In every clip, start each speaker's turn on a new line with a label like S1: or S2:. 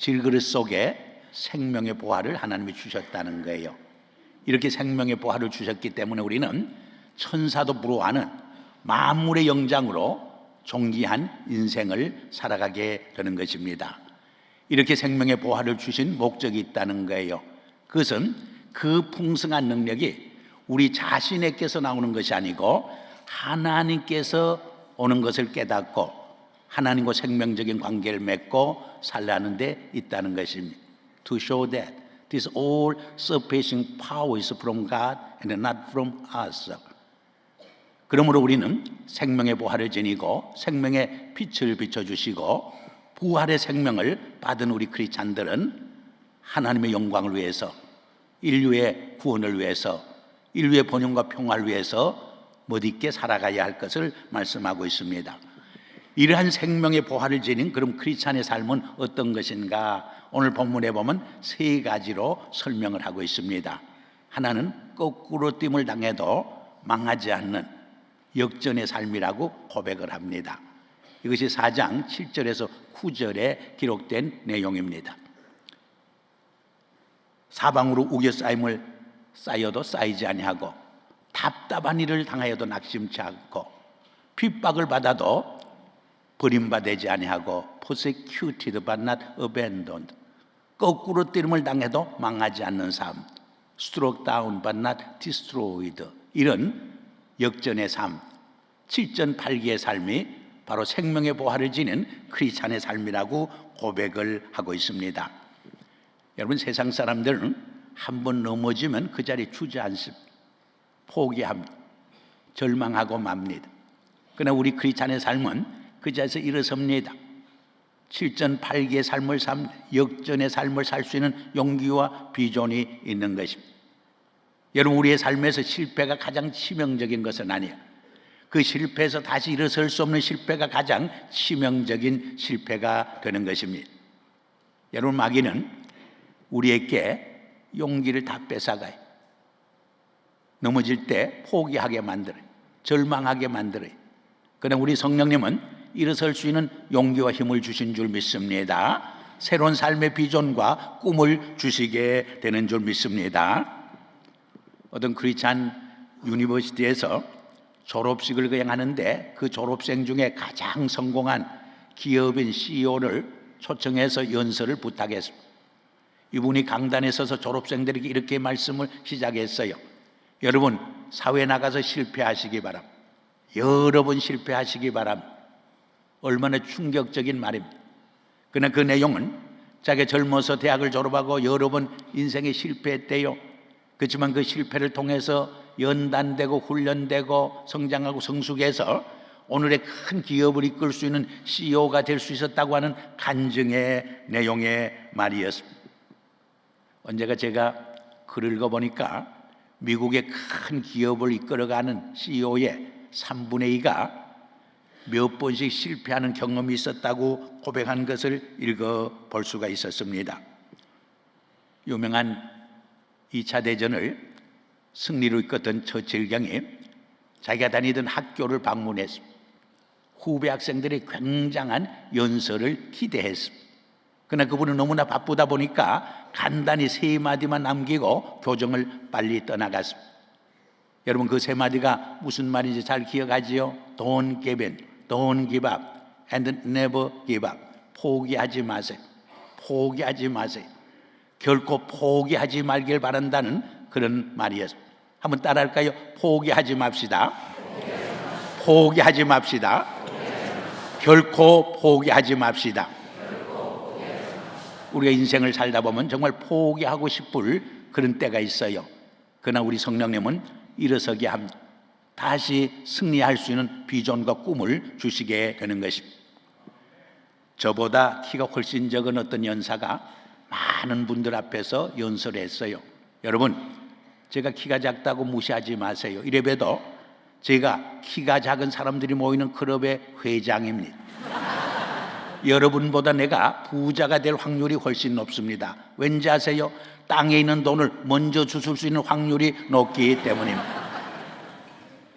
S1: 질그릇 속에 생명의 보화를 하나님이 주셨다는 거예요. 이렇게 생명의 보화를 주셨기 때문에 우리는 천사도 부러워하는 만물의 영장으로 존귀한 인생을 살아가게 되는 것입니다. 이렇게 생명의 보화를 주신 목적이 있다는 거예요. 그것은 그 풍성한 능력이 우리 자신에게서 나오는 것이 아니고 하나님께서 오는 것을 깨닫고 하나님과 생명적인 관계를 맺고 살라는 데 있다는 것입니다. To show that this all surpassing power is from God and not from us. 그러므로 우리는 생명의 보화를 지니고 생명의 빛을 비춰주시고 부활의 생명을 받은 우리 크리스찬들은 하나님의 영광을 위해서, 인류의 구원을 위해서, 인류의 번영과 평화를 위해서 멋있게 살아가야 할 것을 말씀하고 있습니다. 이러한 생명의 보화를 지닌 그럼 크리스찬의 삶은 어떤 것인가? 오늘 본문에 보면 세 가지로 설명을 하고 있습니다. 하나는 거꾸로 됨을 당해도 망하지 않는 역전의 삶이라고 고백을 합니다. 이것이 4장 7절에서 9절에 기록된 내용입니다. 사방으로 우겨싸임을 쌓여도 쌓이지 아니하고 답답한 일을 당하여도 낙심치 않고 핍박을 받아도 버림받지 아니하고 persecuted but not abandoned, 거꾸로 뛰름을 당해도 망하지 않는 삶, struck down but not destroyed, 이런 역전의 삶, 7전 8기의 삶이 바로 생명의 보화를 지닌 크리스찬의 삶이라고 고백을 하고 있습니다. 여러분, 세상 사람들은 한번 넘어지면 그 자리에 주저앉습니다. 포기합니다. 절망하고 맙니다. 그러나 우리 크리스찬의 삶은 그 자리에서 일어섭니다. 7전 8기의 삶을 역전의 삶을 살 수 있는 용기와 비전이 있는 것입니다. 여러분, 우리의 삶에서 실패가 가장 치명적인 것은 아니에요. 그 실패에서 다시 일어설 수 없는 실패가 가장 치명적인 실패가 되는 것입니다. 여러분, 마귀는 우리에게 용기를 다 뺏어가요. 넘어질 때 포기하게 만들어요. 절망하게 만들어요. 그러나 우리 성령님은 일어설 수 있는 용기와 힘을 주신 줄 믿습니다. 새로운 삶의 비전과 꿈을 주시게 되는 줄 믿습니다. 어떤 크리스찬 유니버시티에서 졸업식을 그냥 하는데 그 졸업생 중에 가장 성공한 기업인 CEO를 초청해서 연설을 부탁했습니다. 이분이 강단에 서서 졸업생들에게 이렇게 말씀을 시작했어요. 여러분, 사회에 나가서 실패하시기 바랍니다. 여러 번 실패하시기 바랍니다. 얼마나 충격적인 말입니다. 그러나 그 내용은 자기가 젊어서 대학을 졸업하고 여러 번 인생에 실패했대요. 그렇지만 그 실패를 통해서 연단되고 훈련되고 성장하고 성숙해서 오늘의 큰 기업을 이끌 수 있는 CEO가 될 수 있었다고 하는 간증의 내용의 말이었습니다. 언제가 제가 글을 읽어보니까 미국의 큰 기업을 이끌어가는 CEO의 3분의 2가 몇 번씩 실패하는 경험이 있었다고 고백한 것을 읽어볼 수가 있었습니다. 유명한 2차 대전을 승리로 이끌었던 처칠 경이 자기가 다니던 학교를 방문했습니다. 후배 학생들이 굉장한 연설을 기대했습니다. 그러나 그분은 너무나 바쁘다 보니까 간단히 3마디만 남기고 교정을 빨리 떠나갔습니다. 여러분, 그 3마디가 무슨 말인지 잘 기억하지요? Don't give in, don't give up, and never give up. 포기하지 마세요. 포기하지 마세요. 결코 포기하지 말길 바란다는 그런 말이었습니다. 한번 따라할까요? 포기하지 맙시다. 포기하지 맙시다. 결코 포기하지 맙시다. 우리가 인생을 살다 보면 정말 포기하고 싶을 그런 때가 있어요. 그러나 우리 성령님은 일어서게 합니다. 다시 승리할 수 있는 비전과 꿈을 주시게 되는 것입니다. 저보다 키가 훨씬 적은 어떤 연사가 많은 분들 앞에서 연설을 했어요. 여러분, 제가 키가 작다고 무시하지 마세요. 이래봬도 제가 키가 작은 사람들이 모이는 클럽의 회장입니다. 여러분보다 내가 부자가 될 확률이 훨씬 높습니다. 왠지 아세요? 땅에 있는 돈을 먼저 주실 수 있는 확률이 높기 때문입니다.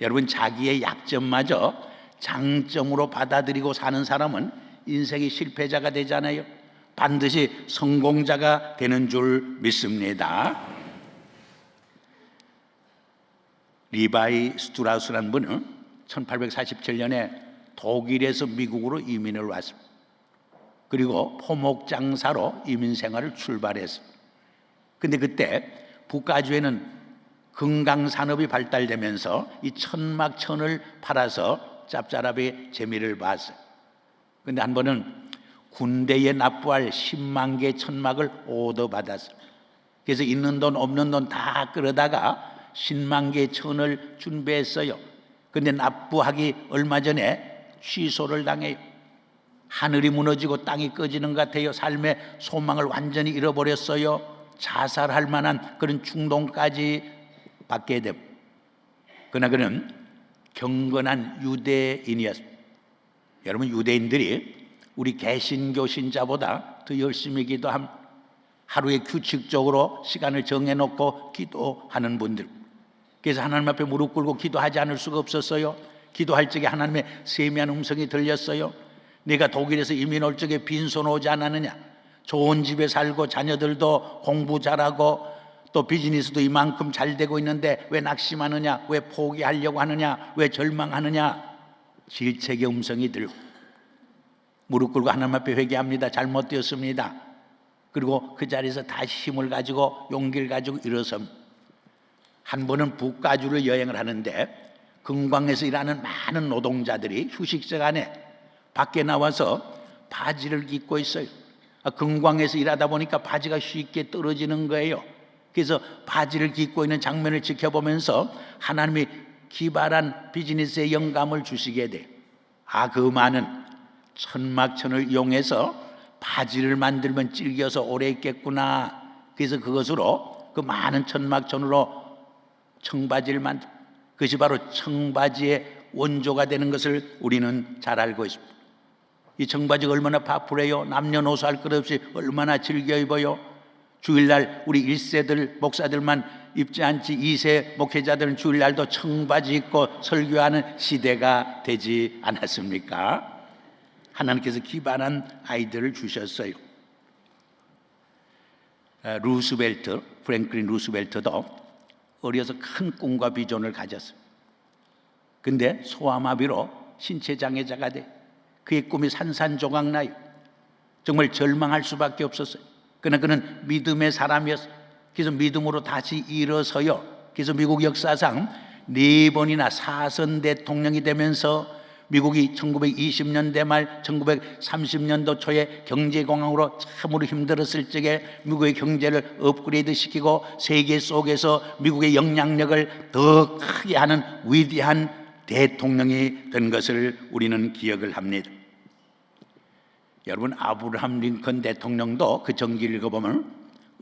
S1: 여러분, 자기의 약점마저 장점으로 받아들이고 사는 사람은 인생의 실패자가 되잖아요. 반드시 성공자가 되는 줄 믿습니다. 리바이 스트라우스라는 분은 1847년에 독일에서 미국으로 이민을 왔습니다. 그리고 포목 장사로 이민 생활을 출발했습니다. 근데 그때 북가주에는 금강산업이 발달되면서 이 천막천을 팔아서 짭짤하게 재미를 봤어요. 근데 한 번은 군대에 납부할 10만 개 천막을 오더 받았어요. 그래서 있는 돈 없는 돈 다 끌어다가 10만 개 천을 준비했어요. 근데 납부하기 얼마 전에 취소를 당해요. 하늘이 무너지고 땅이 꺼지는 것 같아요. 삶의 소망을 완전히 잃어버렸어요. 자살할 만한 그런 충동까지 받게 됩니다. 그러나 그는 경건한 유대인이었습니다. 여러분, 유대인들이 우리 개신교 신자보다 더 열심히 기도합니다. 하루에 규칙적으로 시간을 정해놓고 기도하는 분들. 그래서 하나님 앞에 무릎 꿇고 기도하지 않을 수가 없었어요. 기도할 적에 하나님의 세미한 음성이 들렸어요. 내가 독일에서 이민 올 적에 빈손 오지 않았느냐? 좋은 집에 살고 자녀들도 공부 잘하고 또 비즈니스도 이만큼 잘 되고 있는데 왜 낙심하느냐? 왜 포기하려고 하느냐? 왜 절망하느냐? 질책의 음성이 들고 무릎 꿇고 하나님 앞에 회개합니다. 잘못되었습니다. 그리고 그 자리에서 다시 힘을 가지고 용기를 가지고 일어섭니다. 한 번은 북가주를 여행을 하는데 금광에서 일하는 많은 노동자들이 휴식 시간에 밖에 나와서 바지를 입고 있어요. 금광에서 일하다 보니까 바지가 쉽게 떨어지는 거예요. 그래서 바지를 입고 있는 장면을 지켜보면서 하나님이 기발한 비즈니스의 영감을 주시게 돼요. 그 많은 천막천을 이용해서 바지를 만들면 질겨서 오래 입겠구나. 그래서 그것으로 그 많은 천막천으로 청바지를 만들, 그것이 바로 청바지의 원조가 되는 것을 우리는 잘 알고 있습니다. 이 청바지가 얼마나 파풀해요. 남녀노소 할 것 없이 얼마나 즐겨 입어요. 주일날 우리 1세들 목사들만 입지 않지 2세 목회자들은 주일날도 청바지 입고 설교하는 시대가 되지 않았습니까? 하나님께서 기발한 아이들을 주셨어요. 루스벨트, 프랭클린 루스벨트도 어려서 큰 꿈과 비전을 가졌어요. 근데 소아마비로 신체 장애자가 돼 그의 꿈이 산산조각나요. 정말 절망할 수밖에 없었어요. 그러나 그는 믿음의 사람이었어요. 그래서 믿음으로 다시 일어서요. 그래서 미국 역사상 4번이나 4선 대통령이 되면서 미국이 1920년대 말 1930년도 초에 경제공황으로 참으로 힘들었을 적에 미국의 경제를 업그레이드 시키고 세계 속에서 미국의 영향력을 더 크게 하는 위대한 대통령이 된 것을 우리는 기억을 합니다. 여러분, 아브라함 링컨 대통령도 그 전기를 읽어보면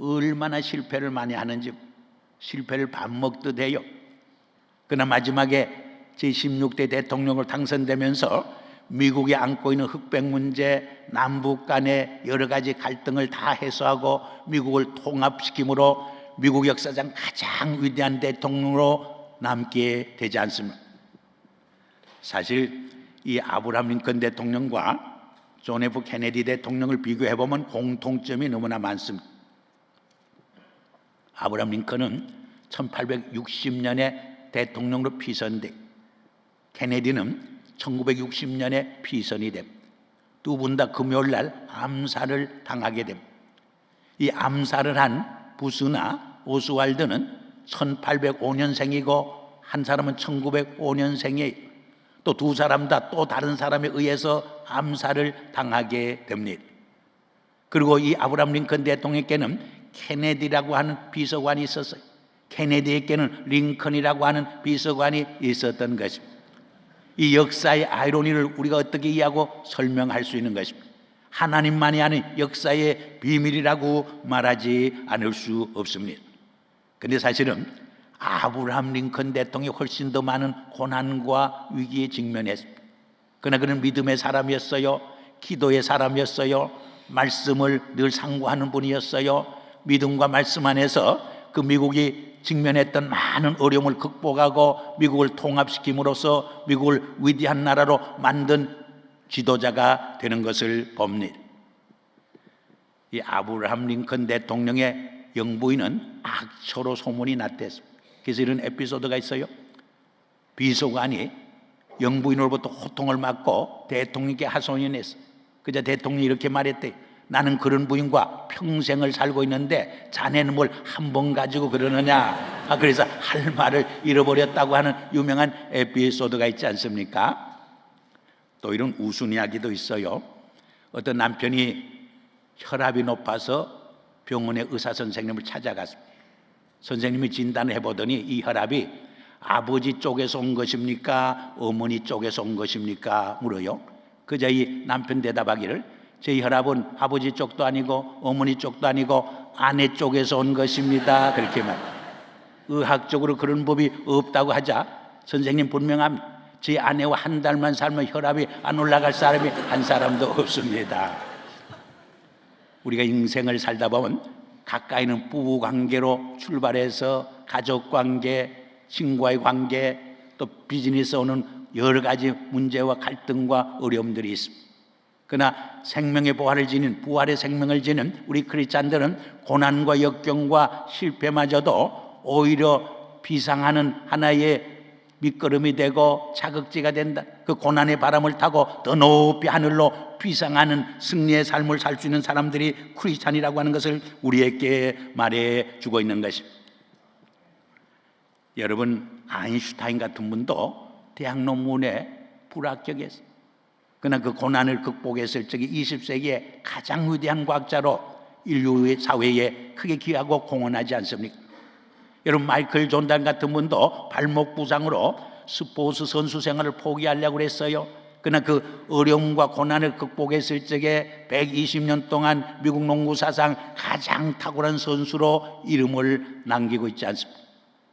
S1: 얼마나 실패를 많이 하는지 실패를 밥 먹듯 해요. 그러나 마지막에 제16대 대통령으로 당선되면서 미국이 안고 있는 흑백 문제, 남북 간의 여러 가지 갈등을 다 해소하고 미국을 통합시킴으로 미국 역사상 가장 위대한 대통령으로 남게 되지 않습니까? 사실 이 아브라함 링컨 대통령과 존 F 케네디 대통령을 비교해보면 공통점이 너무나 많습니다. 아브라함 링컨은 1860년에 대통령으로 피선돼 케네디는 1960년에 피선이 됩니다. 두 분 다 금요일 날 암살을 당하게 됩니다. 이 암살을 한 부스나 오스왈드는 1805년생이고 한 사람은 1905년생이에요. 또 두 사람 다 또 다른 사람에 의해서 암살을 당하게 됩니다. 그리고 이 아브라함 링컨 대통령께는 케네디라고 하는 비서관이 있었어요. 케네디에게는 링컨이라고 하는 비서관이 있었던 것입니다. 이 역사의 아이러니를 우리가 어떻게 이해하고 설명할 수 있는 것입니다. 하나님만이 아는 역사의 비밀이라고 말하지 않을 수 없습니다. 그런데 사실은 아브라함 링컨 대통령이 훨씬 더 많은 고난과 위기에 직면했습니다. 그러나 그는 믿음의 사람이었어요. 기도의 사람이었어요. 말씀을 늘 상고하는 분이었어요. 믿음과 말씀 안에서 그 미국이 직면했던 많은 어려움을 극복하고 미국을 통합시킴으로써 미국을 위대한 나라로 만든 지도자가 되는 것을 봅니다. 이 아브라함 링컨 대통령의 영부인은 악처로 소문이 났댔습니다. 그래서 이런 에피소드가 있어요. 비서관이 영부인으로부터 호통을 받고 대통령께 하소연을 했어요. 그저 대통령이 이렇게 말했대. 나는 그런 부인과 평생을 살고 있는데 자네는 뭘 한 번 가지고 그러느냐. 그래서 할 말을 잃어버렸다고 하는 유명한 에피소드가 있지 않습니까? 또 이런 우스운 이야기도 있어요. 어떤 남편이 혈압이 높아서 병원의 의사 선생님을 찾아갔습니다. 선생님이 진단을 해보더니 이 혈압이 아버지 쪽에서 온 것입니까? 어머니 쪽에서 온 것입니까? 물어요. 그저 이 남편 대답하기를 제 혈압은 아버지 쪽도 아니고 어머니 쪽도 아니고 아내 쪽에서 온 것입니다. 그렇게 말해요. 의학적으로 그런 법이 없다고 하자 선생님 분명합니다. 제 아내와 한 달만 살면 혈압이 안 올라갈 사람이 한 사람도 없습니다. 우리가 인생을 살다 보면 가까이는 부부 관계로 출발해서 가족 관계, 친구와의 관계, 또 비즈니스 오는 여러 가지 문제와 갈등과 어려움들이 있습니다. 그러나 생명의 부활의 생명을 지닌 우리 크리스찬들은 고난과 역경과 실패마저도 오히려 비상하는 하나의 밑거름이 되고 자극지가 된다. 그 고난의 바람을 타고 더 높이 하늘로 비상하는 승리의 삶을 살 수 있는 사람들이 크리스찬이라고 하는 것을 우리에게 말해주고 있는 것입니다. 여러분, 아인슈타인 같은 분도 대학 논문에 불합격했어요. 그러나 그 고난을 극복했을 적에 20세기에 가장 위대한 과학자로 인류 사회에 크게 기여하고 공헌하지 않습니까? 여러분, 마이클 존단 같은 분도 발목 부상으로 스포츠 선수 생활을 포기하려고 했어요. 그러나 그 어려움과 고난을 극복했을 적에 120년 동안 미국 농구 사상 가장 탁월한 선수로 이름을 남기고 있지 않습니까?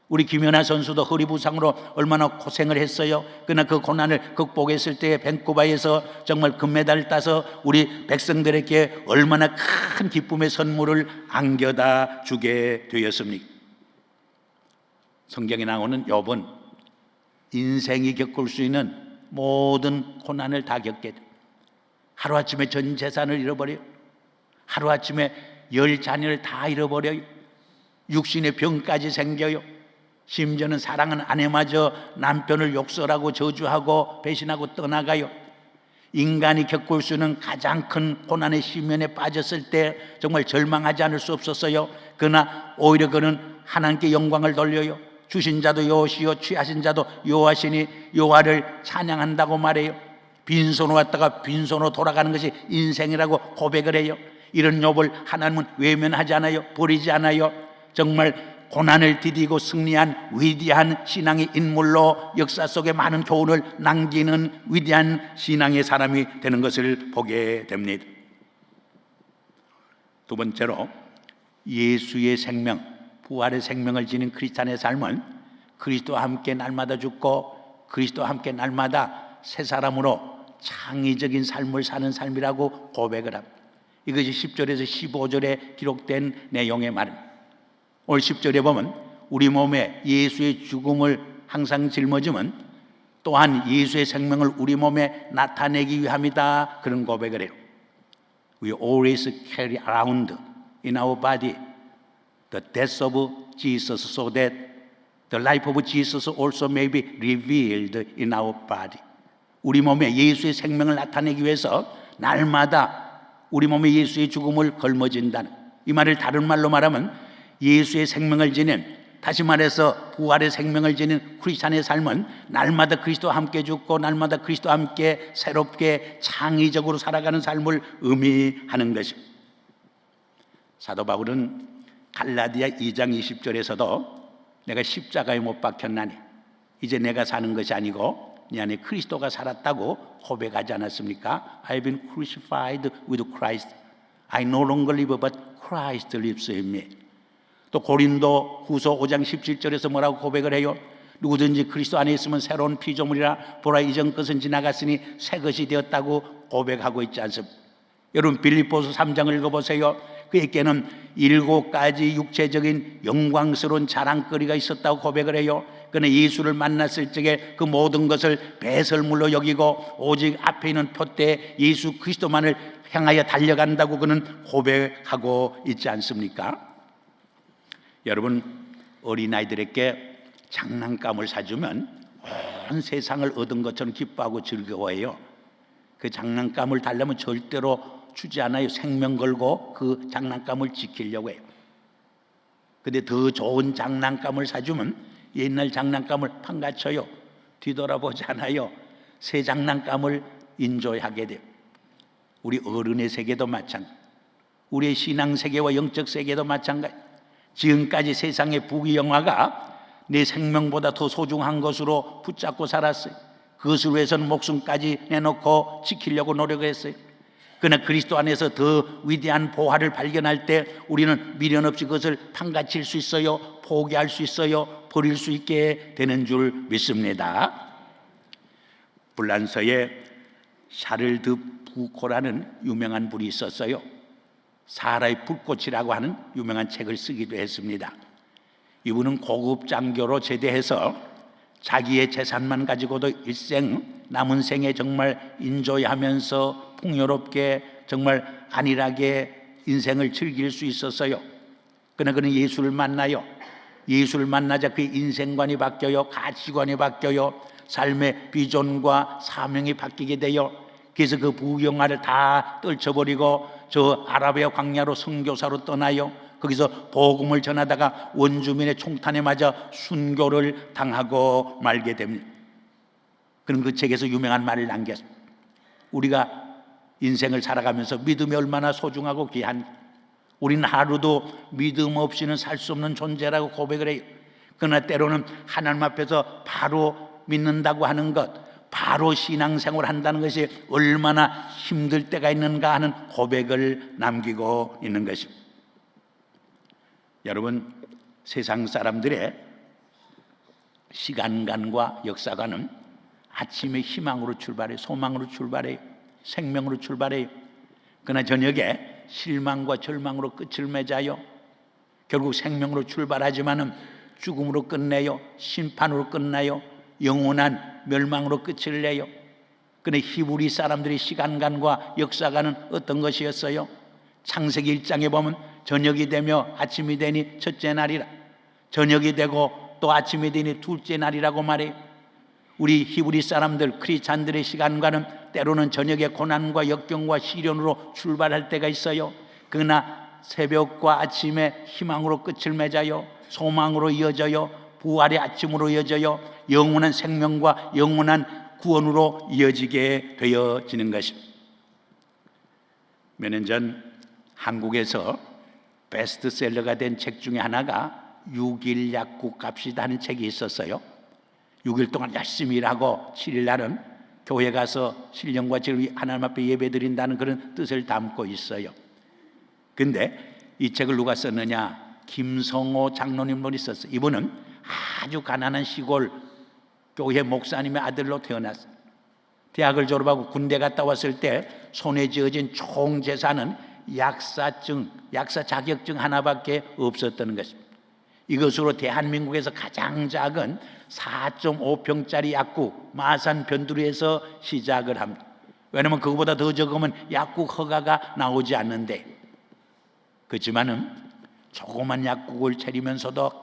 S1: 우리 김연아 선수도 허리 부상으로 얼마나 고생을 했어요. 그러나 그 고난을 극복했을 때 밴쿠버에서 정말 금메달을 따서 우리 백성들에게 얼마나 큰 기쁨의 선물을 안겨다 주게 되었습니까? 성경에 나오는 욥은 인생이 겪을 수 있는 모든 고난을 다 겪게 돼. 하루아침에 전 재산을 잃어버려요. 하루아침에 10자녀를 다 잃어버려요. 육신의 병까지 생겨요. 심지어는 사랑하는 아내마저 남편을 욕설하고 저주하고 배신하고 떠나가요. 인간이 겪을 수 있는 가장 큰 고난의 심연에 빠졌을 때 정말 절망하지 않을 수 없었어요. 그러나 오히려 그는 하나님께 영광을 돌려요. 주신 자도 여호시요 취하신 자도 여호와시니 여호와를 찬양한다고 말해요. 빈손으로 왔다가 빈손으로 돌아가는 것이 인생이라고 고백을 해요. 이런 욥을 하나님은 외면하지 않아요. 버리지 않아요. 정말 고난을 디디고 승리한 위대한 신앙의 인물로 역사 속에 많은 교훈을 남기는 위대한 신앙의 사람이 되는 것을 보게 됩니다. 두 번째로, 예수의 생명, 부활의 생명을 지닌 크리스찬의 삶은 그리스도와 함께 날마다 죽고 그리스도와 함께 날마다 새 사람으로 창의적인 삶을 사는 삶이라고 고백을 합니다. 이것이 10절에서 15절에 기록된 내용의 말입니다. 오늘 10절에 보면 우리 몸에 예수의 죽음을 항상 짊어지면 또한 예수의 생명을 우리 몸에 나타내기 위함이다, 그런 고백을 해요. We always carry around in our body the death of Jesus so that the life of Jesus also may be revealed in our body. 우리 몸에 예수의 생명을 나타내기 위해서 날마다 우리 몸에 예수의 죽음을 걸머진다는, 이 말을 다른 말로 말하면 예수의 생명을 지닌, 다시 말해서 부활의 생명을 지닌 크리스찬의 삶은 날마다 그리스도와 함께 죽고 날마다 그리스도와 함께 새롭게 창의적으로 살아가는 삶을 의미하는 것입니다. 사도 바울은 갈라디아 2장 20절에서도 내가 십자가에 못 박혔나니 이제 내가 사는 것이 아니고 내 안에 그리스도가 살았다고 고백하지 않았습니까? I have been crucified with Christ. I no longer live but Christ lives in me. 또 고린도 후서 5장 17절에서 뭐라고 고백을 해요? 누구든지 그리스도 안에 있으면 새로운 피조물이라 보라 이전 것은 지나갔으니 새 것이 되었다고 고백하고 있지 않습니까? 여러분, 빌립보서 3장을 읽어보세요. 그에게는 7가지 육체적인 영광스러운 자랑거리가 있었다고 고백을 해요. 그러나 예수를 만났을 적에 그 모든 것을 배설물로 여기고 오직 앞에 있는 표대에 예수 그리스도만을 향하여 달려간다고 그는 고백하고 있지 않습니까? 여러분, 어린아이들에게 장난감을 사주면 온 세상을 얻은 것처럼 기뻐하고 즐거워해요. 그 장난감을 달라면 절대로 주지 않아요. 생명 걸고 그 장난감을 지키려고 해요. 근데 더 좋은 장난감을 사주면 옛날 장난감을 판가쳐요. 뒤돌아보지 않아요. 새 장난감을 인조하게 돼요. 우리 어른의 세계도 마찬가지, 우리의 신앙 세계와 영적 세계도 마찬가지. 지금까지 세상의 부귀영화가 내 생명보다 더 소중한 것으로 붙잡고 살았어요. 그것을 위해서는 목숨까지 내놓고 지키려고 노력했어요. 그러나 그리스도 안에서 더 위대한 보화를 발견할 때 우리는 미련 없이 그것을 판가칠 수 있어요. 포기할 수 있어요. 버릴 수 있게 되는 줄 믿습니다. 불란서에 샤를 드 부코라는 유명한 분이 있었어요. 사라의 불꽃이라고 하는 유명한 책을 쓰기도 했습니다. 이분은 고급 장교로 제대해서 자기의 재산만 가지고도 일생 남은 생에 정말 인조하면서 풍요롭게 정말 안일하게 인생을 즐길 수 있었어요. 그러나 그는 예수를 만나요. 예수를 만나자 그의 인생관이 바뀌어요. 가치관이 바뀌어요. 삶의 비전과 사명이 바뀌게 돼요. 그래서 그 부귀영화를 다 떨쳐버리고 저 아라비아 광야로 선교사로 떠나요. 거기서 복음을 전하다가 원주민의 총탄에 맞아 순교를 당하고 말게 됩니다. 그럼 그 책에서 유명한 말을 남겼습니다. 우리가 인생을 살아가면서 믿음이 얼마나 소중하고 귀한, 우리는 하루도 믿음 없이는 살 수 없는 존재라고 고백을 해요. 그러나 때로는 하나님 앞에서 바로 믿는다고 하는 것, 바로 신앙생활을 한다는 것이 얼마나 힘들 때가 있는가 하는 고백을 남기고 있는 것입니다. 여러분, 세상 사람들의 시간관과 역사관은 아침에 희망으로 출발해요. 소망으로 출발해요. 생명으로 출발해요. 그러나 저녁에 실망과 절망으로 끝을 맺어요. 결국 생명으로 출발하지만은 죽음으로 끝내요. 심판으로 끝나요. 영원한 멸망으로 끝을 내요. 그런데 히브리 사람들의 시간관과 역사관은 어떤 것이었어요? 창세기 1장에 보면 저녁이 되며 아침이 되니 첫째 날이라, 저녁이 되고 또 아침이 되니 둘째 날이라고 말해요. 우리 히브리 사람들 크리스찬들의 시간과는 때로는 저녁에 고난과 역경과 시련으로 출발할 때가 있어요. 그러나 새벽과 아침에 희망으로 끝을 맺어요. 소망으로 이어져요. 부활의 아침으로 이어져요. 영원한 생명과 영원한 구원으로 이어지게 되어지는 것입니다. 몇 년 전 한국에서 베스트셀러가 된 책 중에 하나가 6일 약국 갑시다 하는 책이 있었어요. 6일 동안 열심히 일하고 7일 날은 교회 가서 신령과 제를 하나님 앞에 예배 드린다는 그런 뜻을 담고 있어요. 근데 이 책을 누가 썼느냐? 김성호 장로님분이 썼어요. 이분은 아주 가난한 시골 교회 목사님의 아들로 태어났어요. 대학을 졸업하고 군대 갔다 왔을 때 손에 쥐어진 총 재산은 약사 자격증 하나밖에 없었던 것입니다. 이것으로 대한민국에서 가장 작은 4.5평짜리 약국 마산 변두리에서 시작을 합니다. 왜냐하면 그거보다 더 적으면 약국 허가가 나오지 않는데, 그렇지만은 조그만 약국을 차리면서도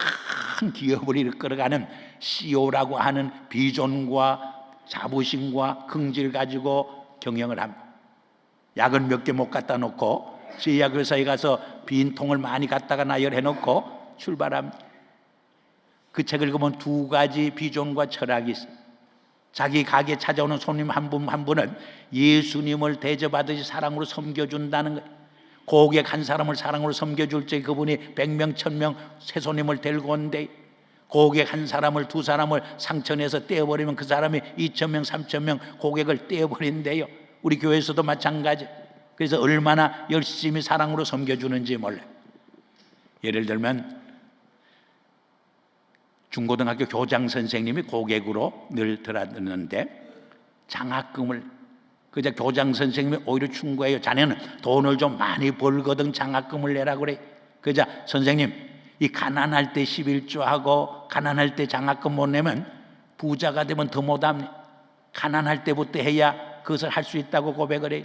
S1: 큰 기업을 이끌어가는 CEO라고 하는 비전과 자부심과 긍지를 가지고 경영을 합니다. 약은 몇 개 못 갖다 놓고 제약회사에 가서 빈 통을 많이 갖다가 나열해 놓고 출발합니다. 그 책을 읽으면 두 가지 비전과 철학이 있어요. 자기 가게에 찾아오는 손님 한 분 한 분은 예수님을 대접하듯이 사랑으로 섬겨준다는 거예요. 고객 한 사람을 사랑으로 섬겨줄 때 그분이 100명 1000명 새 손님을 데리고 온대. 고객 한 사람을 두 사람을 상처내서 떼어버리면 그 사람이 2000명 3000명 고객을 떼어버린대요. 우리 교회에서도 마찬가지. 그래서 얼마나 열심히 사랑으로 섬겨주는지 몰라요. 예를 들면 중고등학교 교장 선생님이 고객으로 늘 들었는데 장학금을, 그저 교장 선생님이 오히려 충고해요. 자네는 돈을 좀 많이 벌거든 장학금을 내라 그래. 그저 선생님, 이 가난할 때 11조하고 가난할 때 장학금 못 내면 부자가 되면 더 못합니다. 가난할 때부터 해야 그것을 할 수 있다고 고백을 해요.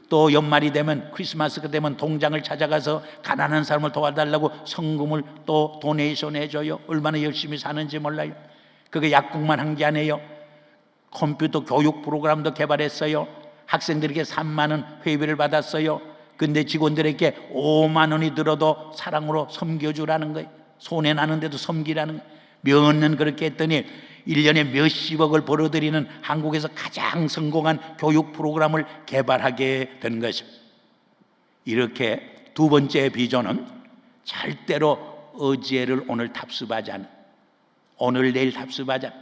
S1: 또 연말이 되면, 크리스마스가 되면 동장을 찾아가서 가난한 사람을 도와달라고 성금을 또 도네이션 해줘요. 얼마나 열심히 사는지 몰라요. 그게 약국만 한 게 아니에요. 컴퓨터 교육 프로그램도 개발했어요. 학생들에게 3만 원 회비를 받았어요. 근데 직원들에게 5만 원이 들어도 사랑으로 섬겨주라는 거예요. 손해나는데도 섬기라는 거예요. 몇 년 그렇게 했더니 1년에 몇십억을 벌어들이는 한국에서 가장 성공한 교육 프로그램을 개발하게 된 것입니다. 이렇게 두 번째 비전은 절대로 어제를 오늘 답습하지 않는, 오늘 내일 답습하지 않는,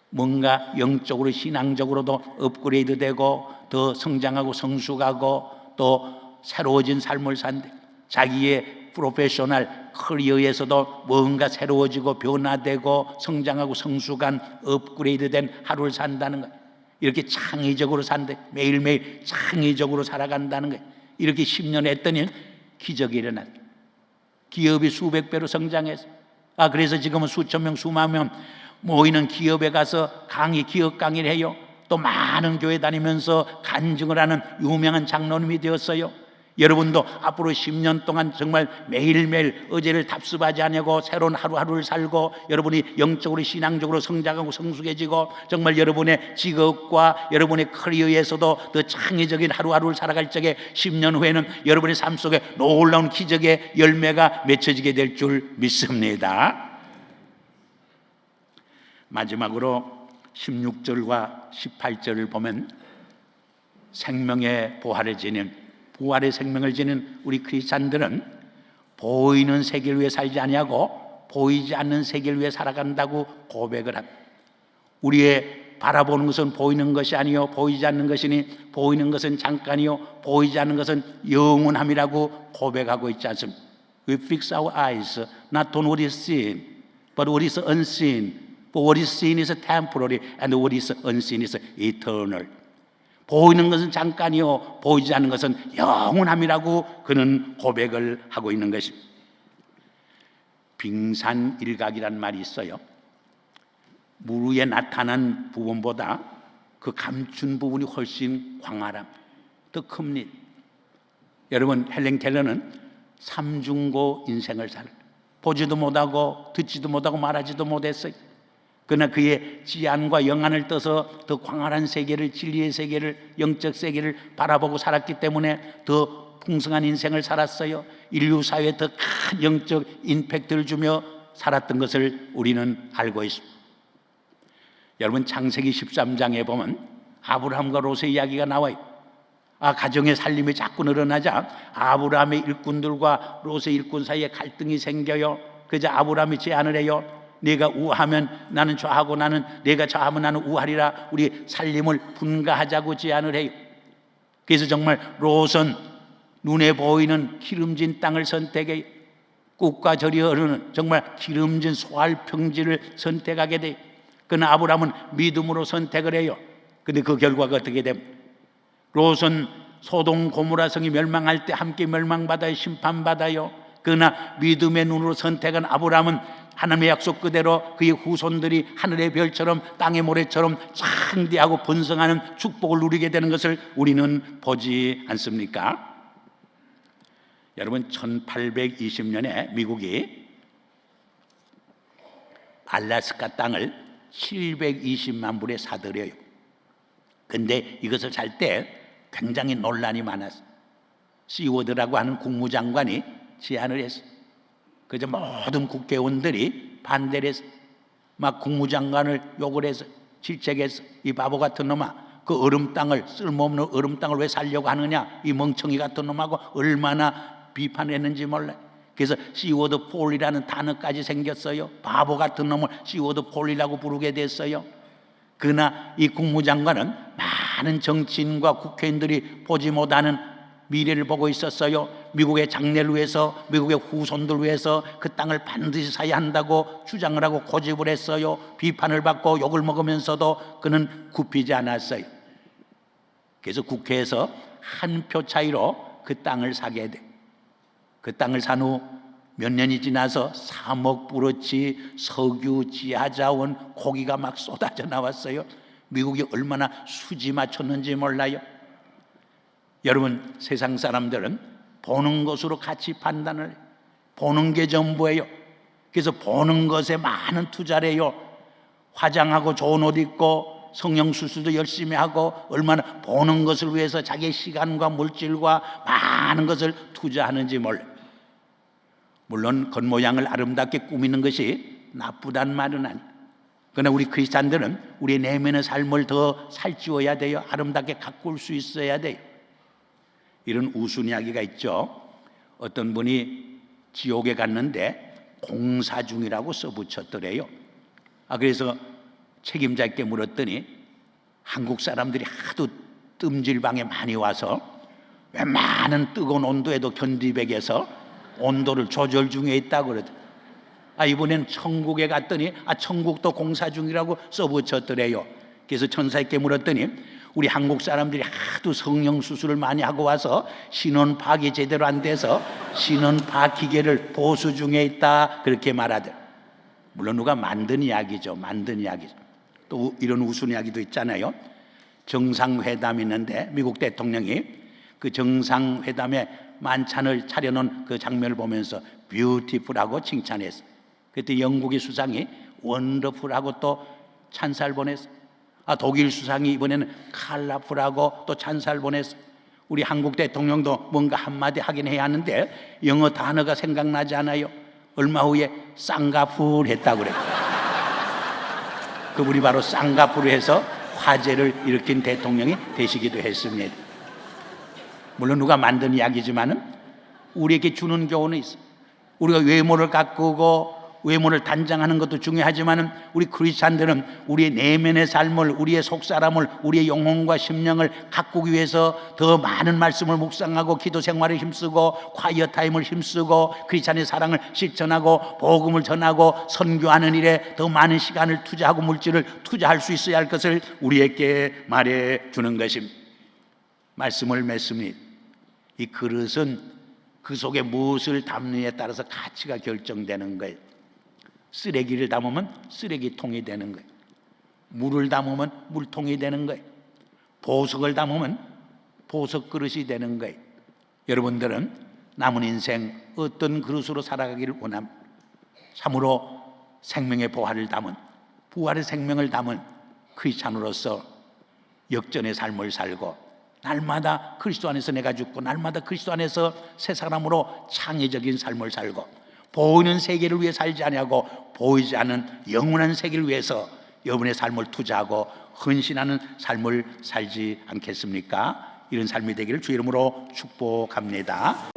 S1: 뭔가 영적으로 신앙적으로도 업그레이드 되고 더 성장하고 성숙하고 또 새로워진 삶을 산대. 자기의 프로페셔널 커리어에서도 뭔가 새로워지고 변화되고 성장하고 성숙한 업그레이드된 하루를 산다는 거예요. 이렇게 창의적으로 산대. 매일매일 창의적으로 살아간다는 거예요. 이렇게 10년 했더니 기적이 일어났다. 기업이 수백 배로 성장해서, 그래서 지금은 수천 명 수만 명 모이는 기업에 가서 기업 강의를 해요. 또 많은 교회 다니면서 간증을 하는 유명한 장로님이 되었어요. 여러분도 앞으로 10년 동안 정말 매일매일 어제를 답습하지 않냐고 새로운 하루하루를 살고 여러분이 영적으로 신앙적으로 성장하고 성숙해지고 정말 여러분의 직업과 여러분의 커리어에서도 더 창의적인 하루하루를 살아갈 적에 10년 후에는 여러분의 삶 속에 놀라운 기적의 열매가 맺혀지게 될 줄 믿습니다. 마지막으로 16절과 18절을 보면 생명의 부활을 지닌, 부활의 생명을 지닌 우리 크리스찬들은 보이는 세계를 위해 살지 아니하고 보이지 않는 세계를 위해 살아간다고 고백을 합니다. 우리의 바라보는 것은 보이는 것이 아니요 보이지 않는 것이니 보이는 것은 잠깐이요 보이지 않는 것은 영원함이라고 고백하고 있지 않습니까? We fix our eyes not on what is seen but what is unseen. For what is seen is temporary and what is unseen is eternal. 보이는 것은 잠깐이요 보이지 않는 것은 영원함이라고 그는 고백을 하고 있는 것입니다. 빙산일각이란 말이 있어요. 물 위에 나타난 부분보다 그 감춘 부분이 훨씬 광활함, 더 큽니다. 여러분, 헬렌 켈러는 삼중고 인생을 살아 보지도 못하고 듣지도 못하고 말하지도 못했어요. 그러나 그의 지안과 영안을 떠서 더 광활한 세계를, 진리의 세계를, 영적 세계를 바라보고 살았기 때문에 더 풍성한 인생을 살았어요. 인류 사회에 더 큰 영적 임팩트를 주며 살았던 것을 우리는 알고 있습니다. 여러분, 창세기 13장에 보면 아브라함과 롯의 이야기가 나와요. 가정의 살림이 자꾸 늘어나자 아브라함의 일꾼들과 롯의 일꾼 사이에 갈등이 생겨요. 그래서 아브라함이 제안을 해요. 네가 우하면 나는 좌하고 네가 좌하면 나는 우하리라. 우리 살림을 분가하자고 제안을 해요. 그래서 정말 롯은 눈에 보이는 기름진 땅을 선택해요. 꿀과 절이 흐르는 정말 기름진 소알 평지를 선택하게 돼요. 그러나 아브라함은 믿음으로 선택을 해요. 근데 그 결과가 어떻게 됩니까? 롯은 소돔 고모라 성이 멸망할 때 함께 멸망받아요. 심판받아요. 그러나 믿음의 눈으로 선택한 아브라함은 하나님의 약속 그대로 그의 후손들이 하늘의 별처럼 땅의 모래처럼 창대하고 번성하는 축복을 누리게 되는 것을 우리는 보지 않습니까? 여러분, 1820년에 미국이 알래스카 땅을 720만 불에 사들여요. 근데 이것을 살 때 굉장히 논란이 많았어요. 시워드라고 하는 국무장관이 제안을 했어요. 그래서 모든 국회의원들이 반대를 해서 막 국무장관을 욕을 해서 질책해서 이 바보 같은 놈아, 그 얼음 땅을, 쓸모없는 얼음 땅을 왜 살려고 하느냐, 이 멍청이 같은 놈하고 얼마나 비판했는지 몰라요. 그래서 시워드 폴이라는 단어까지 생겼어요. 바보 같은 놈을 시워드 폴이라고 부르게 됐어요. 그러나 이 국무장관은 많은 정치인과 국회의원들이 보지 못하는 미래를 보고 있었어요. 미국의 장래를 위해서, 미국의 후손들 위해서 그 땅을 반드시 사야 한다고 주장을 하고 고집을 했어요. 비판을 받고 욕을 먹으면서도 그는 굽히지 않았어요. 그래서 국회에서 한 표 차이로 그 땅을 사게 돼. 그 땅을 산 후 몇 년이 지나서 3억 불어치 석유, 지하자원, 고기가 막 쏟아져 나왔어요. 미국이 얼마나 수지 맞췄는지 몰라요. 여러분, 세상 사람들은 보는 것으로 가치 판단을 해요. 보는 게 전부예요. 그래서 보는 것에 많은 투자를 해요. 화장하고 좋은 옷 입고 성형수술도 열심히 하고 얼마나 보는 것을 위해서 자기의 시간과 물질과 많은 것을 투자하는지 몰라요. 물론 겉모양을 아름답게 꾸미는 것이 나쁘단 말은 아니에요. 그러나 우리 크리스찬들은 우리의 내면의 삶을 더 살찌워야 돼요. 아름답게 가꿀 수 있어야 돼요. 이런 우스운 이야기가 있죠. 어떤 분이 지옥에 갔는데 공사 중이라고 써붙였더래요. 그래서 책임자께 물었더니 한국 사람들이 하도 뜸질방에 많이 와서 웬만한 뜨거운 온도에도 견디백에서 온도를 조절 중에 있다고 그러더라고요. 이번엔 천국에 갔더니 천국도 공사 중이라고 써붙였더래요. 그래서 천사께 물었더니 우리 한국 사람들이 하도 성형수술을 많이 하고 와서 신원파악이 제대로 안 돼서 신원파악 기계를 보수 중에 있다, 그렇게 말하더라고요. 물론 누가 만든 이야기죠. 만든 이야기죠. 또 이런 우스운 이야기도 있잖아요. 정상회담이 있는데 미국 대통령이 그 정상회담에 만찬을 차려놓은 그 장면을 보면서 뷰티풀하고 칭찬했어요. 그때 영국의 수상이 원더풀하고 또 찬사를 보냈어요. 독일 수상이 이번에는 칼라풀하고 또 찬사를 보냈어요. 우리 한국 대통령도 뭔가 한마디 하긴 해야 하는데 영어 단어가 생각나지 않아요. 얼마 후에 쌍가풀 했다고 그래요. 그분이 바로 쌍가풀을 해서 화제를 일으킨 대통령이 되시기도 했습니다. 물론 누가 만든 이야기지만은 우리에게 주는 교훈은 있어요. 우리가 외모를 가꾸고 외모를 단장하는 것도 중요하지만은 우리 크리스찬들은 우리의 내면의 삶을, 우리의 속사람을, 우리의 영혼과 심령을 가꾸기 위해서 더 많은 말씀을 묵상하고 기도 생활에 힘쓰고 콰이어 타임을 힘쓰고 크리스찬의 사랑을 실천하고 복음을 전하고 선교하는 일에 더 많은 시간을 투자하고 물질을 투자할 수 있어야 할 것을 우리에게 말해 주는 것입니다. 말씀을 맺습니다. 이 그릇은 그 속에 무엇을 담느냐에 따라서 가치가 결정되는 거예요. 쓰레기를 담으면 쓰레기통이 되는 거예요. 물을 담으면 물통이 되는 거예요. 보석을 담으면 보석 그릇이 되는 거예요. 여러분들은 남은 인생 어떤 그릇으로 살아가기를 원합니다. 참으로 생명의 보화를 담은, 부활의 생명을 담은 크리스찬으로서 역전의 삶을 살고 날마다 그리스도 안에서 내가 죽고 날마다 그리스도 안에서 새 사람으로 창의적인 삶을 살고 보이는 세계를 위해 살지 아니하고 보이지 않는 영원한 세계를 위해서 여러분의 삶을 투자하고 헌신하는 삶을 살지 않겠습니까? 이런 삶이 되기를 주 이름으로 축복합니다.